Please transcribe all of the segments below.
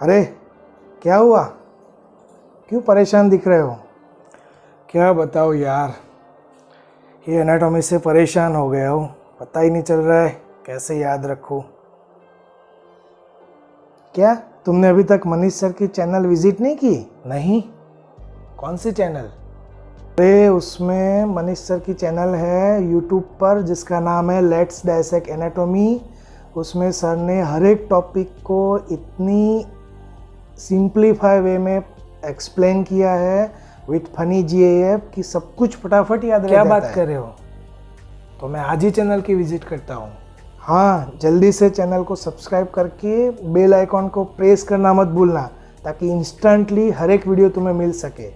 अरे क्या हुआ? क्यों परेशान दिख रहे हो? क्या बताओ यार, ये एनाटॉमी से परेशान हो गया हूँ। पता ही नहीं चल रहा है कैसे याद रखूँ। क्या तुमने अभी तक मनीष सर की चैनल विजिट नहीं की? नहीं? कौन सी चैनल? अरे उसमें मनीष सर की चैनल है यूट्यूब पर जिसका नाम है लेट्स डाइसेक्ट एनाटॉमी। उसमें सर ने हर एक टॉपिक को इतनी सिंप्लीफाई वे में एक्सप्लेन किया है विथ फनी जीएएफ कि सब कुछ फटाफट याद रह जाता है। क्या बात कर रहे हो? तो मैं आज ही चैनल की विजिट करता हूँ। हाँ, जल्दी से चैनल को सब्सक्राइब करके बेल आइकॉन को प्रेस करना मत भूलना, ताकि इंस्टेंटली हर एक वीडियो तुम्हें मिल सके।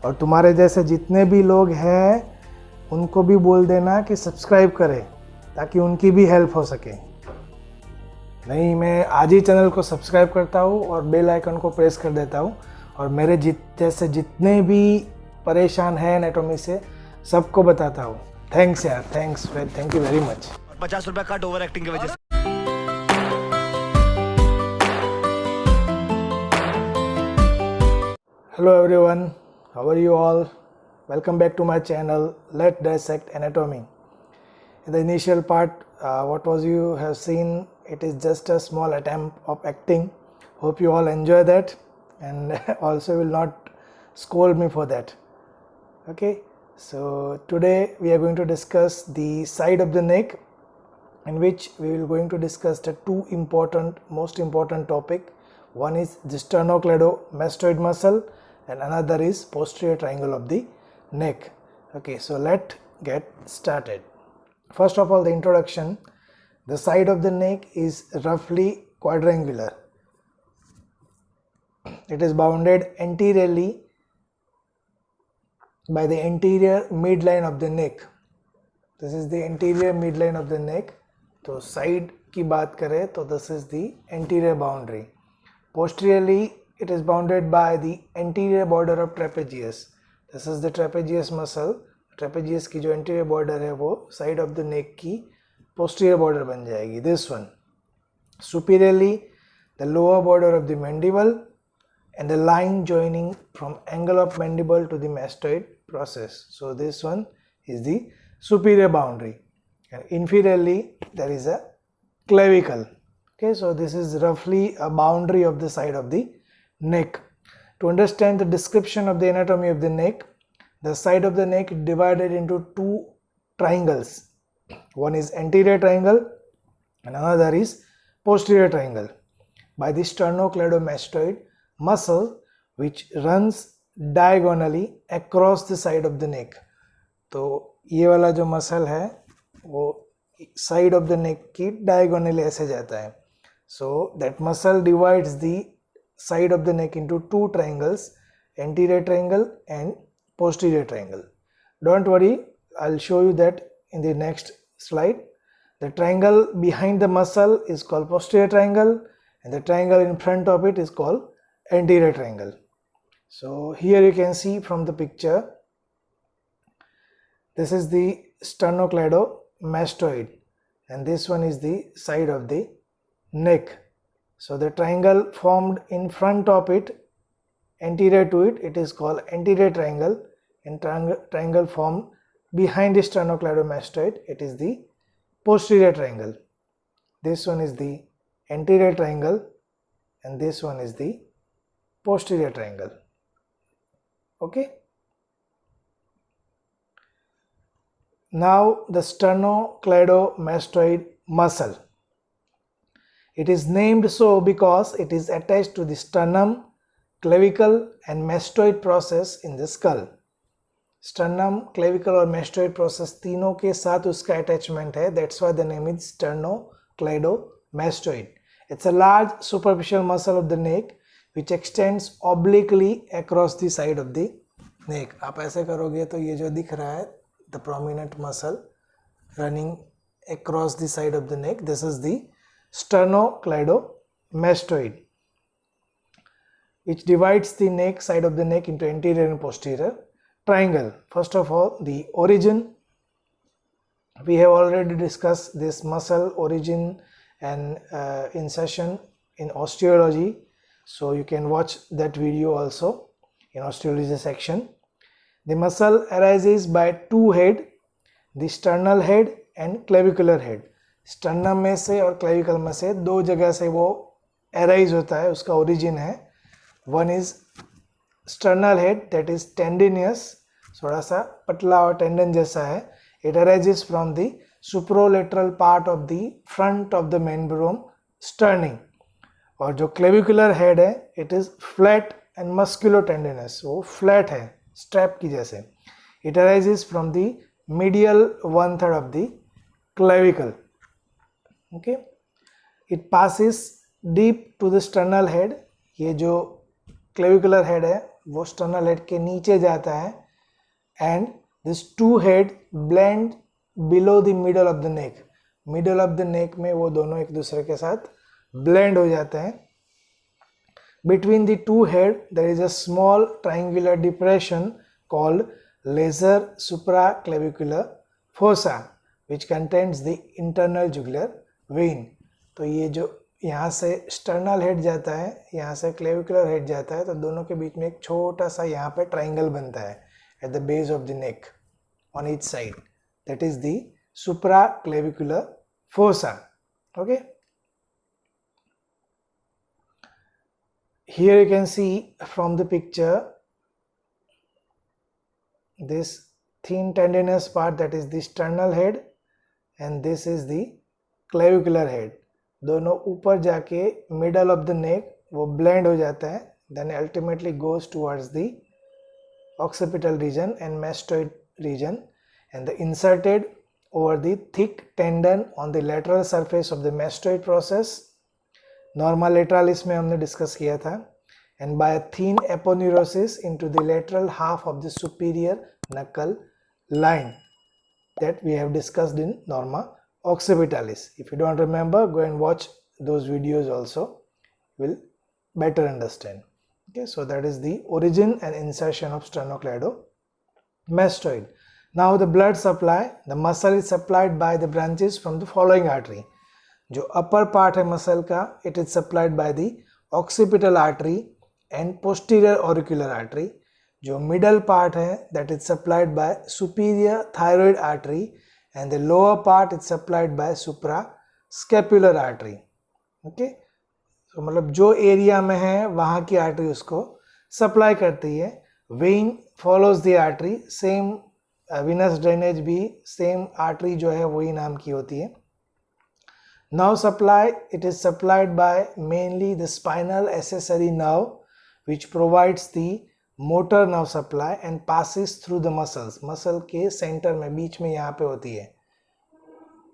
और तुम्हारे जैसे जितने भी लोग हैं उनको भी बोल देना कि सब्सक्राइब करें, ताकि उनकी भी हेल्प हो सके। नहीं, मैं आज ही चैनल को सब्सक्राइब करता हूँ और बेल आइकन को प्रेस कर देता हूँ। और मेरे जैसे जितने भी परेशान हैं एनाटॉमी से, सबको बताता हूँ। थैंक्स यार, थैंक यू वेरी मच। 50 रुपया कट ओवर एक्टिंग की वजह से। Hello everyone, how are you all? Welcome back to my channel Let's Dissect Anatomy. In the initial part, what was you have seen, it is just a small attempt of acting. Hope you all enjoy that and also will not scold me for that. Okay, so today we are going to discuss the side of the neck, in which we will going to discuss the most important topic. One is the sternocleidomastoid muscle and another is posterior triangle of the neck. Okay, so let's get started. First of all, the introduction. The side of the neck is roughly quadrangular. It is bounded anteriorly by the anterior midline of the neck. This is the anterior midline of the neck. तो side की बात करें तो this is the anterior boundary. Posteriorly it is bounded by the anterior border of trapezius. This is the trapezius muscle. Trapezius की जो anterior border है वो side of the neck की posterior border बन जाएगी. This one. Superiorly the lower border of the mandible and the line joining from angle of mandible to the mastoid process. So this one is the superior boundary. And inferiorly there is a clavicle. Okay, so this is roughly a boundary of the side of the neck. To understand the description of the anatomy of the neck, the side of the neck is divided into two triangles. One is anterior triangle and another is posterior triangle by the sternocleidomastoid muscle, which runs diagonally across the side of the neck. तो ये वाला जो muscle है वो side of the नेक की diagonally ऐसे जाता है. So that muscle divides the side of the neck into two triangles, anterior triangle and posterior triangle. Don't worry, I will show you that in the next slide. The triangle behind the muscle is called posterior triangle and the triangle in front of it is called anterior triangle. So here you can see from the picture, this is the sternocleidomastoid and this one is the side of the neck. So the triangle formed in front of it, anterior to it, it is called anterior triangle, and triangle formed behind the sternocleidomastoid, it is the posterior triangle. This one is the anterior triangle and this one is the posterior triangle. Okay. Now the sternocleidomastoid muscle. It is named so because it is attached to the sternum, clavicle and mastoid process in the skull. Sternum, clavicle और mastoid process तीनों के साथ उसका attachment है. That's why the name is sternocleidomastoid. It's a large superficial muscle of the neck which extends obliquely across the side of the neck. आप ऐसे करोगे तो ये जो दिख रहा है, the prominent muscle running across the side of the neck, this is the sternocleidomastoid, which divides the neck side of the neck into anterior and posterior triangle. First of all, the origin. We have already discussed this muscle origin and insertion in osteology. So you can watch that video also in osteology section. The muscle arises by two head, the sternal head and clavicular head. Sternum में से और clavicle में से दो जगह से वो arise होता है, उसका ओरिजिन है. One is sternal head that is tendinous, थोड़ा सा पतला और टेंडन जैसा है. It arises from the superolateral part of the front of the membrane sterni. और जो क्लेविकुलर हेड है it is flat and musculotendinous, वो फ्लैट है स्ट्रैप की जैसे. It arises from the medial 1/3 of the clavicle. Okay, it passes deep to the sternal head. ये जो clavicular head है वो स्टर्नल हेड के नीचे जाता है. And this two head blend below the middle of the neck. Middle of the neck में वो दोनों एक दूसरे के साथ ब्लेंड हो जाते हैं. Between the two head there is a small triangular depression called lesser supraclavicular fossa which contains the internal jugular vein. तो ये जो यहाँ से स्टर्नल हेड जाता है, यहाँ से क्लेविकुलर हेड जाता है, तो दोनों के बीच में एक छोटा सा यहाँ पे ट्राइंगल बनता है at the base of the neck on each side. That is the supraclavicular fossa. Okay, here you can see from the picture this thin tendinous part, that is the sternal head, and this is the clavicular head. दोनों ऊपर जाके middle of the neck वो blend हो जाता है, then ultimately goes towards the occipital region and mastoid region, and the inserted over the thick tendon on the lateral surface of the mastoid process. Norma lateralis में हमने discuss किया था. And by thin aponeurosis into the lateral half of the superior nuchal line that we have discussed in norma occipitalis. If you don't remember, go and watch those videos also, will better understand. Okay, so that is the origin and insertion of sternocleidomastoid. Now the blood supply, the muscle is supplied by the branches from the following artery. जो upper part है muscle का, it is supplied by the occipital artery and posterior auricular artery. जो middle part है that is supplied by superior thyroid artery and the lower part is supplied bye supra scapular artery. Okay, तो मतलब जो area में है वहाँ की artery उसको सप्लाई करती है. When follows the artery, same Venus drainage भी सेम आर्टरी जो है वही नाम की होती है. Now supply, it is supplied by mainly the spinal accessory nerve which provides the motor nerve supply and passes through the muscles. Muscle के centre में, बीच में यहाँ पे होती है.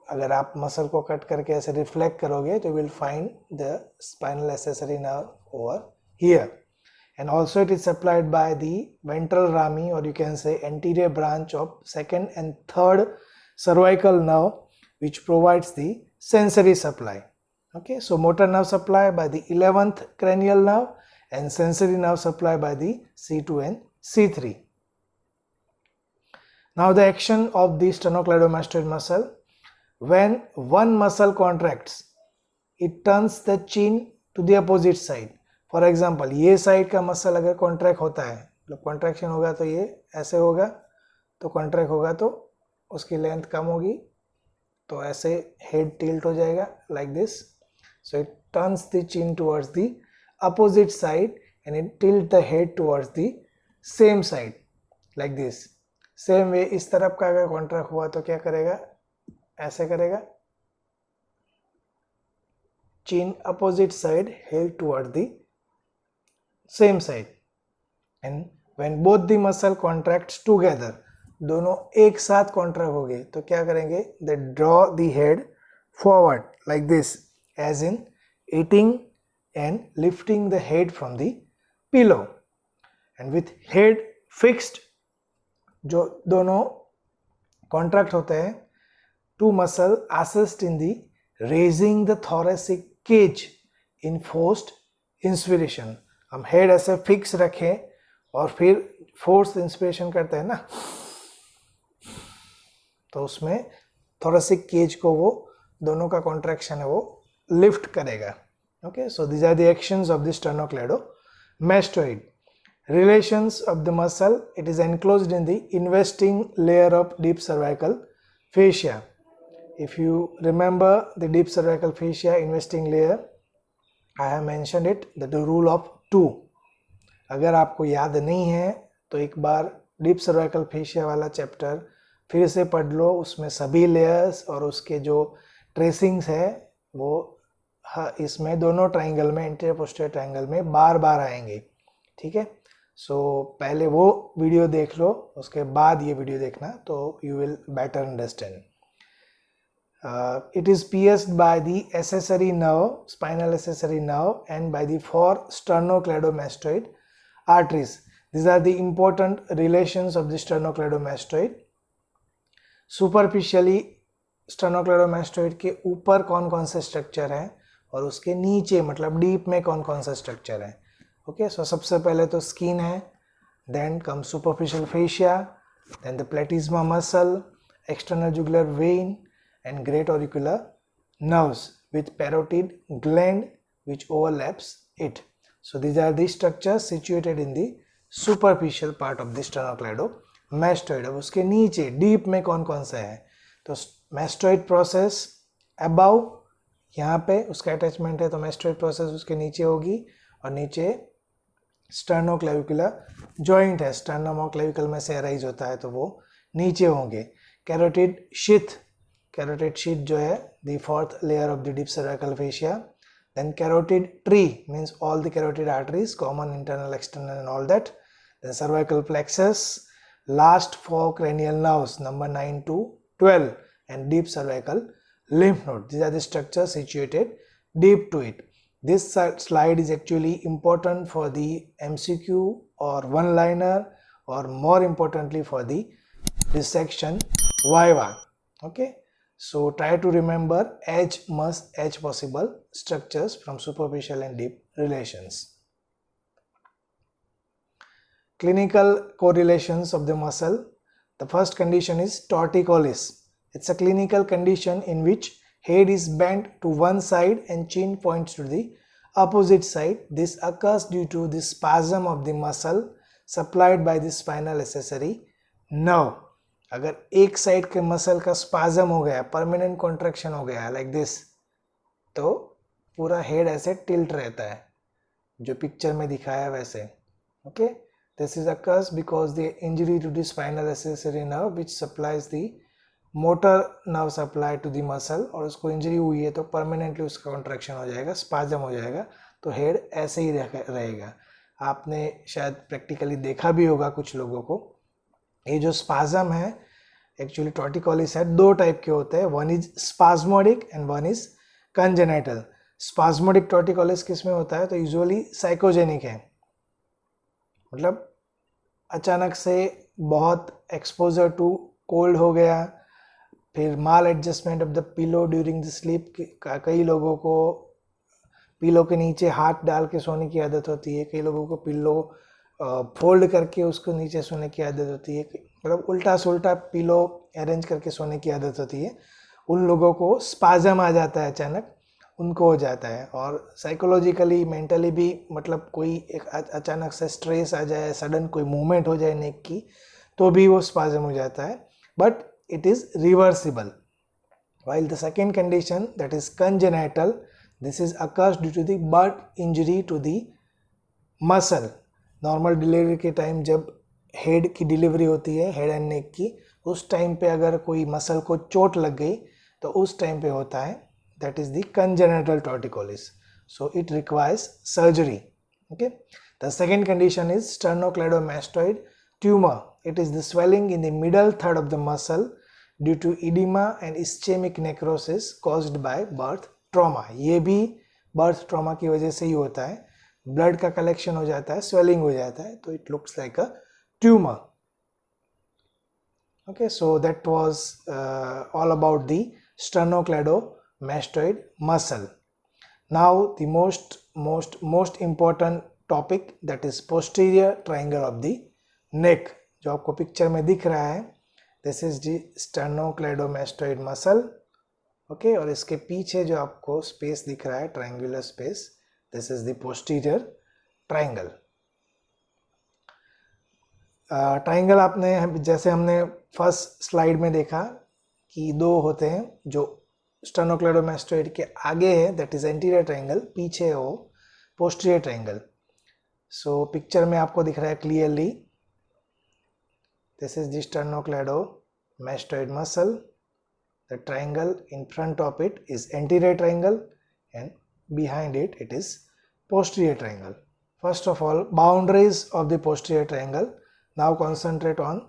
अगर आप मसल को कट करके ऐसे रिफ्लेक्ट करोगे तो will find the spinal accessory nerve over here. And also it is supplied by the ventral rami, or you can say anterior branch of second and third cervical nerve, which provides the sensory supply. Okay, so motor nerve supply by the 11th cranial nerve and sensory nerve supply by the C2 and C3. Now the action of the sternocleidomastoid muscle. When one muscle contracts, it turns the chin to the opposite side. For example, ये side का muscle अगर contract होता है, मतलब contraction होगा तो ये ऐसे होगा, तो कॉन्ट्रैक्ट होगा तो उसकी लेंथ कम होगी, तो ऐसे हेड टिल्ट हो जाएगा like this. So it turns the chin towards the opposite side and it tilt the head towards the same side like this. Same way इस तरफ का अगर कॉन्ट्रैक्ट हुआ तो क्या करेगा, ऐसे करेगा, chin opposite side, head towards the same side. And when both the muscle contracts together, दोनों एक साथ कॉन्ट्रैक्ट हो गए तो क्या करेंगे, they draw the head forward like this, as in eating and lifting the head from the pillow. And with head fixed, जो दोनों कॉन्ट्रैक्ट होते हैं, two muscle assist in the raising the thoracic cage in forced inspiration. हम head ऐसे fix रखें और फिर force inspiration करते हैं ना, तो उसमें थोरेसिक केज को वो दोनों का कॉन्ट्रैक्शन है वो लिफ्ट करेगा. Okay, so these are the actions of the sternocleidomastoid. Relations of the muscle, it is enclosed in the investing layer of deep cervical fascia. If you remember the deep cervical fascia investing layer, I have mentioned it, that the rule of 2. अगर आपको याद नहीं है तो एक बार deep cervical fascia वाला chapter फिर से पढ़ लो, उसमें सभी लेयर्स और उसके जो ट्रेसिंग्स है वो इसमें दोनों ट्राइंगल में, एंटीरियर पोस्टीरियर ट्राइंगल में बार बार आएंगे, ठीक है। सो पहले वो वीडियो देख लो, उसके बाद ये वीडियो देखना, तो you will better understand. It is pierced by the accessory nerve, spinal accessory nerve, and by the 4 sternocleidomastoid arteries. These are the important relations of the sternocleidomastoid. Superficially sternocleidomastoid के ऊपर कौन कौन से स्ट्रक्चर हैं और उसके नीचे मतलब डीप में कौन कौन सा स्ट्रक्चर है. ओके, सो सबसे पहले तो स्किन है, then come superficial fascia, then the platysma muscle, external jugular vein, and great auricular nerves with parotid gland which overlaps it. So these are the structures situated in the superficial part of the sternocleidomastoid. अब उसके नीचे deep में कौन कौन सा है, तो mastoid process above, यहाँ पे उसका अटैचमेंट है तो mastoid process उसके नीचे होगी, और नीचे sternoclavicular joint है, sternum और clavicle में से अराइज होता है तो वो नीचे होंगे. carotid sheath, carotid sheath जो है the 4th layer of the deep cervical fascia. Then carotid tree means all the carotid arteries, common, internal, external and all that. Then cervical plexus, last 4 cranial nerves number 9 to 12, and deep cervical lymph node. These are the structures situated deep to it. This slide is actually important for the MCQ or one liner, or more importantly for the dissection viva. Okay, so try to remember as much possible structures from superficial and deep relations. Clinical correlations of the muscle. The first condition is torticollis. It's a clinical condition in which head is bent to one side and chin points to the opposite side. This occurs due to the spasm of the muscle supplied by the spinal accessory nerve. अगर एक side के muscle का spasm हो गया, permanent contraction हो गया like this, तो पूरा हेड ऐसे टिल्ट रहता है जो पिक्चर में दिखाया है वैसे. Okay, this is occurs because the injury to the spinal accessory nerve which supplies the motor nerve supply to the muscle, और उसको इंजरी हुई है तो परमानेंटली उसका कॉन्ट्रैक्शन हो जाएगा, स्पाजम हो जाएगा, तो हेड ऐसे ही रहेगा. आपने शायद प्रैक्टिकली देखा भी होगा कुछ लोगों को. ये जो स्पाजम है एक्चुअली टॉर्टिकोलिस है, 2 टाइप के होते हैं, one is spasmodic and one is congenital. Spasmodic torticollis किस में होता है, तो यूजुअली साइकोजेनिक है, मतलब अचानक से बहुत एक्सपोजर टू कोल्ड हो गया, फिर maladjustment of the pillow during the sleep. कई लोगों को पिलो के नीचे हाथ डाल के सोने की आदत होती है, कई लोगों को पिलो फोल्ड करके उसको नीचे सोने की आदत होती है, मतलब उल्टा सुल्टा पिलो अरेंज करके सोने की आदत होती है. उन लोगों को स्पाजम आ जाता है अचानक, उनको हो जाता है. और साइकोलॉजिकली मेंटली भी, मतलब कोई एक अचानक से स्ट्रेस आ जाए, सडन कोई मूवमेंट हो जाए नेक की, तो भी वो स्पाजम हो जाता है, but it is reversible. while the second condition, that is congenital, this is occurs due to the butt injury to the muscle. Normal delivery के टाइम जब हेड की डिलीवरी होती है, हेड एंड नेक की, उस टाइम पे अगर कोई मसल को चोट लग गई तो उस टाइम पे होता है, that is the congenital torticollis. So it requires surgery. Okay, the second condition is sternocleidomastoid tumour. It is the swelling in the middle third of the muscle due to oedema and ischaemic necrosis caused by birth trauma. ये भी birth trauma की वजह से ही होता है, blood का collection हो जाता है, स्वेलिंग हो जाता है, तो it looks like a tumour. Okay, so that was all about the sternocleidomastoid muscle. Now the most important topic, that is posterior triangle of the neck. जो आपको पिक्चर में दिख रहा है, this is the sternocleidomastoid muscle. Okay और इसके पीछे जो आपको स्पेस दिख रहा है, triangular space, this is the posterior triangle. Triangle आपने जैसे हमने फर्स्ट स्लाइड में देखा कि दो होते हैं, जो स्टर्नोक्लेडोमास्टोइड के आगे है दैट इज एंटीरियर ट्रायंगल, पीछे है वो पोस्टीरियर ट्रायंगल। सो पिक्चर में आपको दिख रहा है clearly, this is the sternocleidomastoid muscle. The triangle in front of it is anterior triangle and behind it is posterior triangle. First of all, boundaries of the posterior triangle. Now concentrate on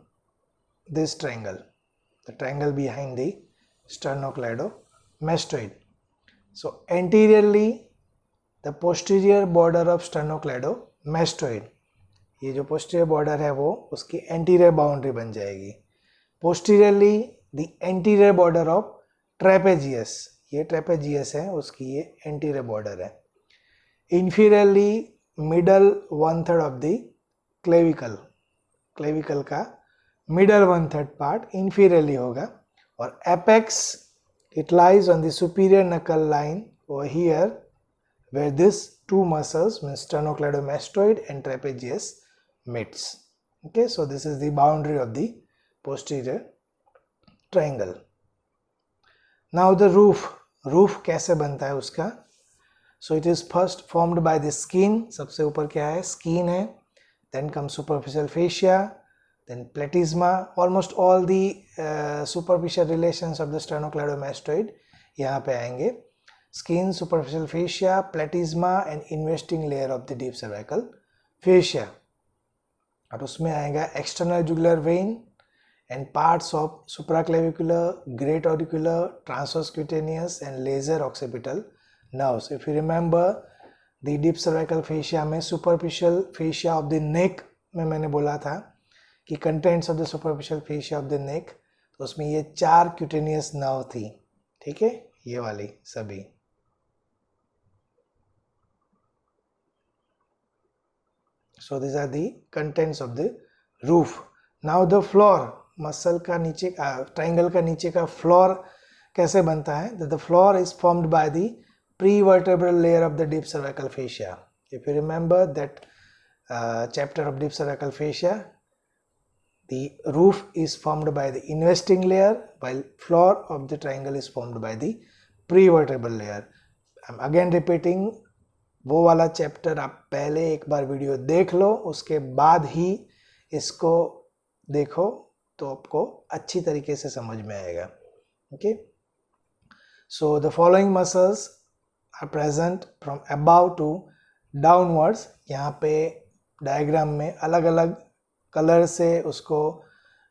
this triangle, the triangle behind the sternocleidomastoid. So anteriorly, the posterior border of sternocleidomastoid, ये जो posterior border है वो उसकी anterior boundary बन जाएगी. Posteriorly, the anterior border of trapezius, ये trapezius है उसकी ये anterior border है. Inferiorly, middle 1/3 of the clavicle, clavicle का middle 1/3 part inferiorly होगा, और apex it lies on the superior knuckle line over here where these two muscles means sternocleidomastoid and trapezius meets. Okay, so this is the boundary of the posterior triangle. Now the roof कैसे बनता है उसका? So it is first formed by the skin, सबसे ऊपर क्या है? Skin है. Then comes superficial fascia, then platysma. Almost all the superficial relations of the sternocleidomastoid यहाँ पे आएंगे. Skin, superficial fascia, platysma and investing layer of the deep cervical fascia. और उसमें आएगा external jugular vein and parts of supraclavicular, great auricular, transverse cutaneous and laser occipital nerves. If you remember the deep cervical fascia में superficial fascia of the neck में मैंने बोला था कि contents of the superficial fascia of the neck, तो उसमें ये 4 cutaneous nerve थी, ठीक है, ये वाली सभी. So these are the contents of the roof. Now the floor, muscle का नीचे का ट्राइंगल का नीचे का फ्लोर कैसे बनता है? The floor is formed by the prevertebral layer of the deep cervical fascia. If you remember that chapter of deep cervical fascia, the roof is formed by the investing layer while floor of the triangle is formed by the prevertebral layer. I'm again repeating, वो वाला chapter आप पहले एक बार video देख लो, उसके बाद ही इसको देखो तो आपको अच्छी तरीके से समझ में आएगा. Okay, so the following muscles are present from above to downwards. यहाँ पे डायग्राम में अलग अलग कलर से उसको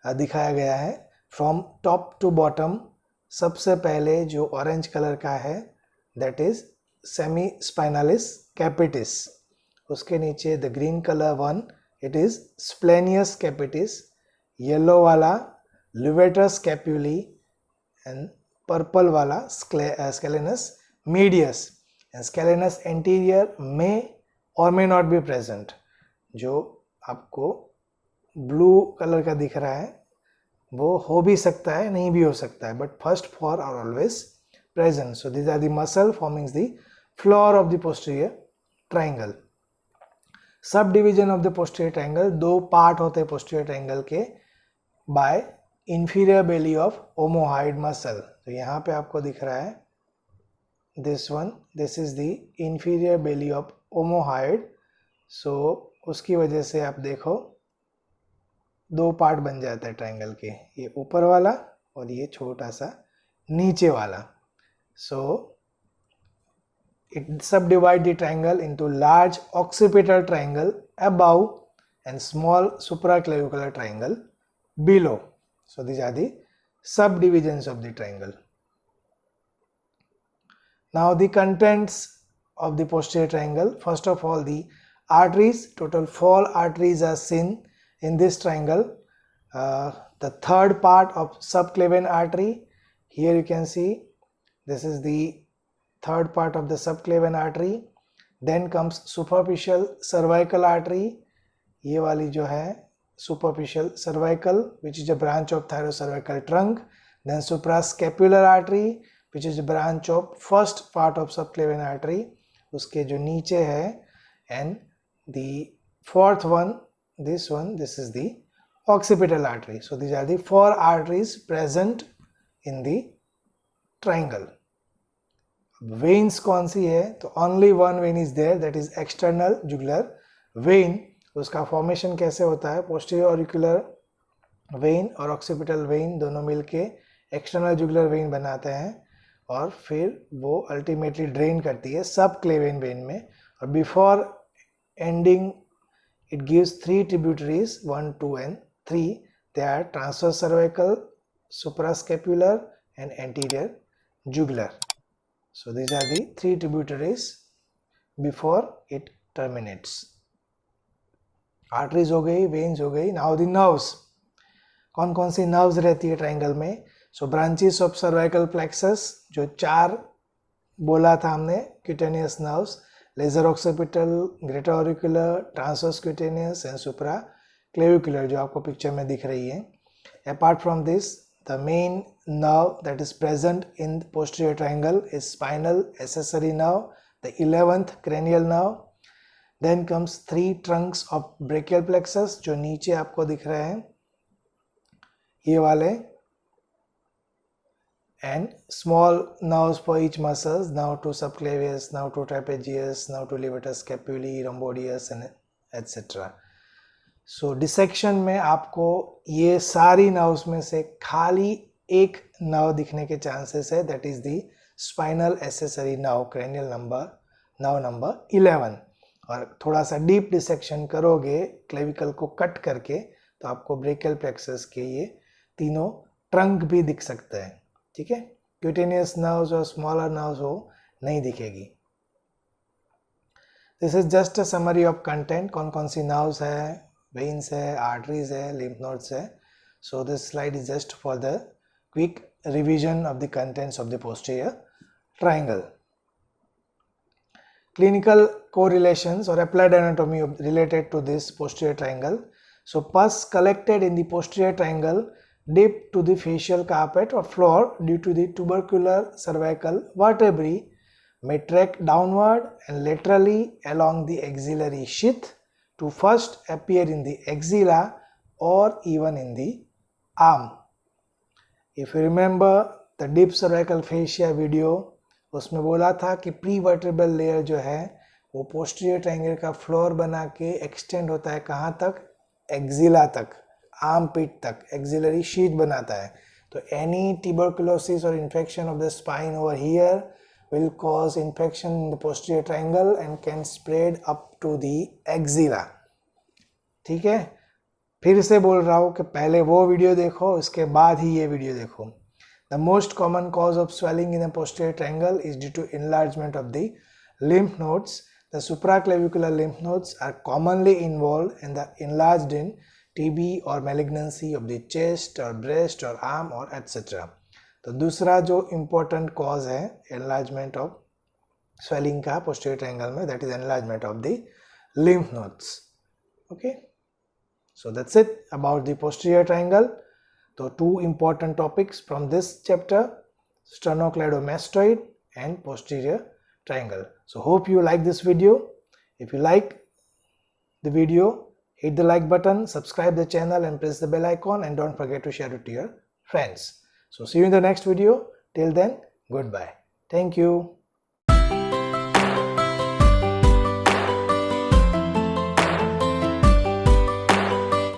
दिखाया गया है. फ्रॉम टॉप टू बॉटम, सबसे पहले जो ऑरेंज कलर का है that is semispinalis capitis. उसके नीचे the green colour one, it is splenius capitis. Yellow वाला लिवेटस कैप्यूली एंड पर्पल वाला scalenus medius. And scalenus anterior में और मे नॉट बी प्रेजेंट. जो आपको ब्लू कलर का दिख रहा है वो हो भी सकता है, नहीं भी हो सकता है, but first four are always present. So these are the muscle forming the floor of the posterior triangle. Subdivision of the posterior triangle, दो पार्ट होते हैं पोस्टीरियर ट्राइंगल के by inferior belly of omohyoid muscle. तो यहाँ पे आपको दिख रहा है this one, this is the inferior belly of omohyoid. So उसकी वजह से आप देखो दो पार्ट बन जाता है ट्राइंगल के, ये ऊपर वाला और ये छोटा सा नीचे वाला. सो it subdivide the triangle into large occipital triangle above and small supraclavicular triangle below. So these are the subdivisions of the triangle. Now the contents of the posterior triangle. First of all, the arteries, total 4 arteries are seen in this triangle. The third part of subclavian artery, here you can see this is the third part of the subclavian artery. Then comes superficial cervical artery, ये वाली जो है superficial cervical which is a branch of thyrocervical trunk. Then suprascapular artery which is the branch of first part of subclavian artery, उसके जो नीचे है, and the fourth one, this is the occipital artery. So these are the 4 arteries present in the triangle. Veins कौन सी है? तो only one vein is there, that is external jugular vein. उसका formation कैसे होता है? posterior auricular vein और occipital vein दोनों मिलके external jugular vein बनाते हैं और फिर वो ultimately drain करती है subclavian vein में, और before ending it gives 3 tributaries, 1, 2 and 3. They are transverse cervical, suprascapular and anterior jugular. So these are the 3 tributaries before it terminates. Arteries हो गई, veins हो गई. Now the nerves. कौन कौन सी nerves रहती है triangle में? So branches of cervical plexus, जो 4 बोला था हमने, cutaneous nerves, lesser occipital, greater auricular, transverse cutaneous and supraclavicular, जो आपको पिक्चर में दिख रही है. Apart from this, the main nerve that is present in posterior triangle is spinal accessory nerve, the 11th cranial nerve. Then comes 3 trunks of brachial plexus, जो नीचे आपको दिख रहे हैं, ये वाले, and small nerves for each muscles, now to subclavius, now to trapezius, now to levator scapulae, rhomboideus and etc. So dissection में आपको ये सारी nerves में से खाली एक nerve दिखने के chances है, that is the spinal accessory nerve, cranial nerve number 11. और थोड़ा सा deep dissection करोगे clavicle को कट करके, तो आपको brachial plexus के ये तीनों trunk भी दिख सकते हैं. ठीक है, क्यूटेनियस नर्व्स और स्मॉलर नर्व्स हो नहीं दिखेगी. This is just a summary of content. कौन कौन सी नर्व्स है, वेन्स है, आर्टरीज है, लिम्फ नोड्स है. So this slide is just for the quick revision of the contents of the posterior triangle. Clinical correlations or applied anatomy related to this posterior triangle. So pus collected in the posterior triangle dip to the facial carpet or floor due to the tubercular cervical vertebrae may track downward and laterally along the axillary sheath to first appear in the axilla or even in the arm. If you remember the deep cervical fascia video, उसमें बोला था कि prevertebral layer जो है वो posterior triangle का floor बना के एक्सटेंड होता है कहाँ तक? एक्जिला तक, आर्म पिट तक, एक्सिलरी शीथ बनाता है. तो एनी ट्यूबरकुलोसिस और infection of the spine over here will cause infection in the posterior triangle and can spread up to the axilla. ठीक है, फिर से बोल रहा हूँ कि पहले वो वीडियो देखो, उसके बाद ही ये वीडियो देखो. The most common cause of swelling in the posterior triangle is due to enlargement of the lymph nodes. The supraclavicular lymph nodes are commonly involved and are enlarged in TB or malignancy of the chest or breast or arm or etc. तो दूसरा जो important cause है enlargement of swelling का posterior triangle में, that is enlargement of the lymph nodes. Okay, so that's it about the posterior triangle. So 2 important topics from this chapter, sternocleidomastoid and posterior triangle. So hope you like this video. If you like the video, hit the like button, subscribe the channel and press the bell icon, and don't forget to share it to your friends. So see you in the next video. Till then, goodbye. Thank you.